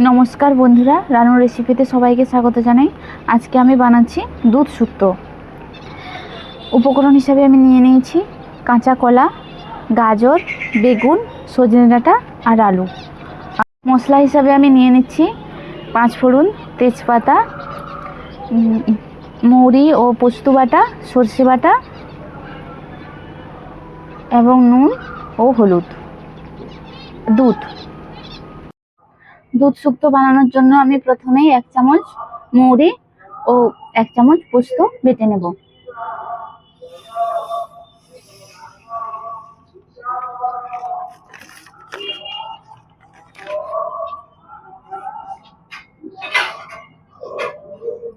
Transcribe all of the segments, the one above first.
নমস্কার বন্ধুরা, রানুর রেসিপিতে সবাইকে স্বাগত জানাই। আজকে আমি বানাচ্ছি দুধ শুক্তো। উপকরণ হিসাবে আমি নিয়ে নিয়েছি কাঁচা কলা, গাজর, বেগুন, সজনে ডাঁটা আর আলু। মশলা হিসাবে আমি নিয়ে নিচ্ছি 5 ফোড়ন, তেজপাতা, মৌরি ও পোস্ত বাটা, সর্ষে বাটা এবং নুন ও হলুদ। দুধ শুক্তো বানানোর জন্য আমি প্রথমেই 1 চামচ মৌরি ও 1 চামচ পোস্ত বেটে নেব।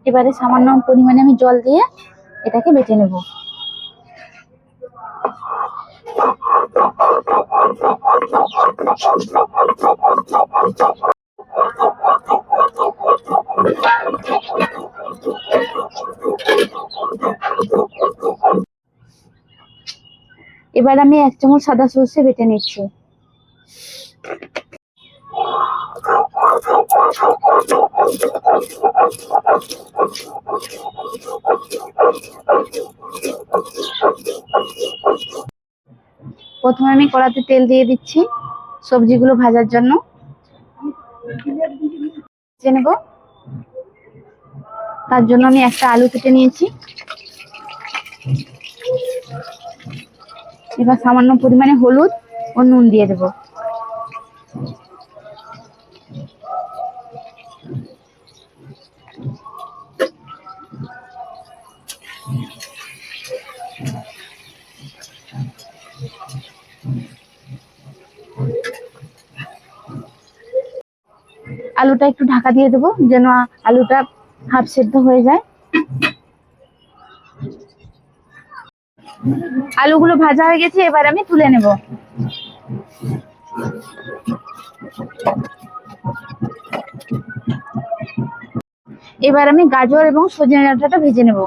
এবারে সামান্য পরিমাণে আমি জল দিয়ে এটাকে বেটে নেব। এবার আমি 1 চামচ সাদা সর্ষে বেটে নিচ্ছি। প্রথমে আমি কড়াতে তেল দিয়ে দিচ্ছি সবজিগুলো ভাজার জন্য। ভেজে নেব। তার জন্য আমি একটা আলু কেটে নিয়েছি। এবার সামান্য পরিমাণে হলুদ ও নুন দিয়ে দেব। আলুটা একটু ঢাকা দিয়ে দেবো যেন আলুটা হাফ সেদ্ধ হয়ে যায়। আলুগুলো ভাজা হয়ে গেছে, এবার আমি তুলে নেব। এবার আমি গাজর এবং সজনে ডাঁটাটা ভেজে নেব।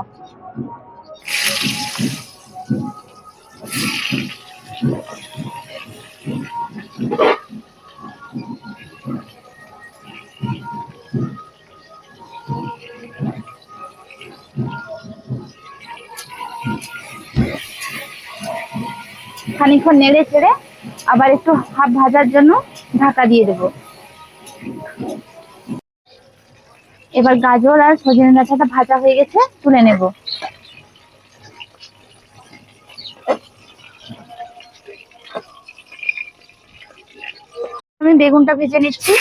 খানিকক্ষণ নেড়ে ছেড়ে আবার একটু হাফ ভাজার জন্য ঢাকা দিয়ে দেব। এবার গাজর আর সজনে ডাঁটাটা ভাজা হয়ে গেছে, তুলে নেব। আমি বেগুনটা ভেজে নিচ্ছি।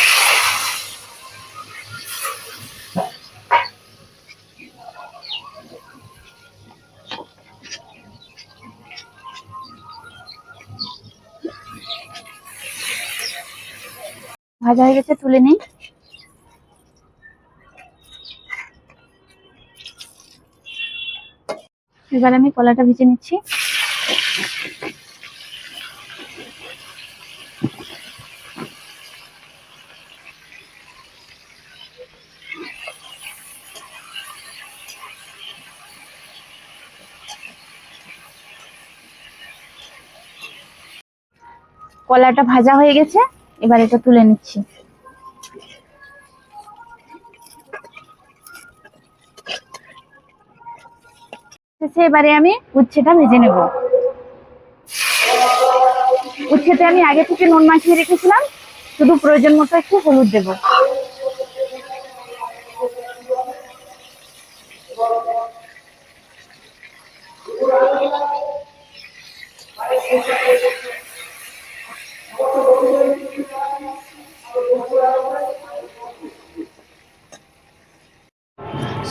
ভাজা হয়ে গেছে, তুলে নিই। এবার আমি কলাটা ভেজে নিচ্ছি। কলাটা ভাজা হয়ে গেছে, এবার এটা তুলে নিচ্ছি। এবারে আমি উচ্ছেটা ভেজে নেব। উচ্ছেতে আমি আগে থেকে নুন মাখিয়ে রেখেছিলাম, শুধু প্রয়োজন মতো একটু হলুদ দেব।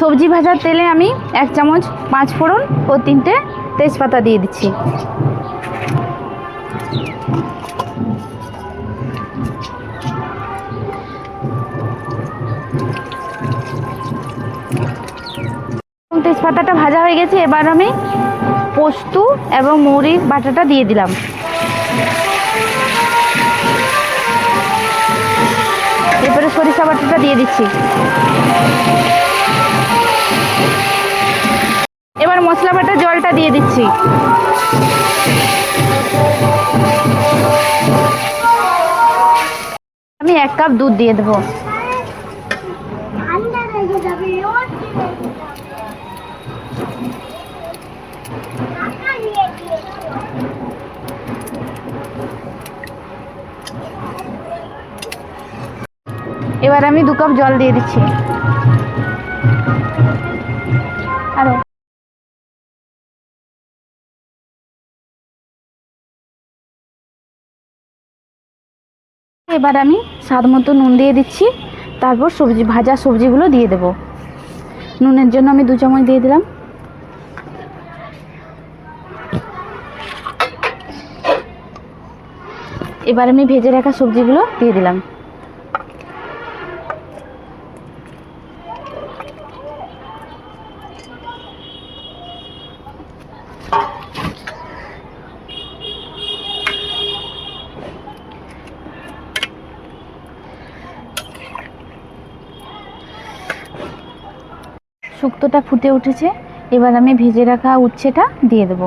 সবজি ভাজার তেলে আমি 1 চামচ 5 ফোড়ন ও 3টে তেজপাতা দিয়ে দিচ্ছি। তেজপাতাটা ভাজা হয়ে গেছে, এবার আমি পোস্ত এবং মৌরির বাটাটা দিয়ে দিলাম। এরপরে সরিষা বাটাটা দিয়ে দিচ্ছি। এবার মশলা বাটা জলটা দিয়ে দিচ্ছি। আমি 1 কাপ দুধ দিয়ে দেবো। এবার আমি 2 কাপ জল দিয়ে দিচ্ছি। আরো এবার আমি স্বাদ মতো নুন দিয়ে দিচ্ছি। তারপর ভাজা সবজিগুলো দিয়ে দেব। নুনের জন্য আমি 2 চামচ দিয়ে দিলাম। এবার আমি ভেজে রাখা সবজিগুলো দিয়ে দিলাম। শুক্তোটা ফুটে উঠেছে। এবার আমি ভেজে রাখা উচ্ছেটা দিয়ে দেব।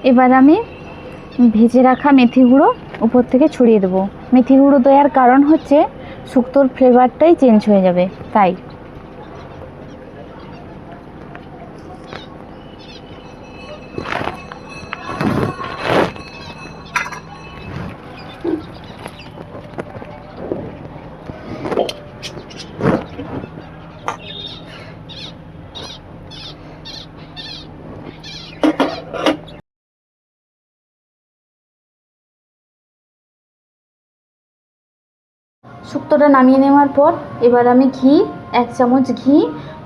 এবার আমি ভেজে রাখা মেথি গুঁড়ো উপর থেকে ছড়িয়ে দেবো। মেথি গুঁড়ো দেওয়ার কারণ হচ্ছে শুক্তোর ফ্লেভারটাই চেঞ্জ হয়ে যাবে, তাই। শুক্তোটা নামিয়ে নেওয়ার পর এবার আমি 1 চামচ ঘি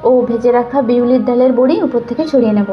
ও ভেজে রাখা বিউলির ডালের বড়ি উপর থেকে ছড়িয়ে নেব।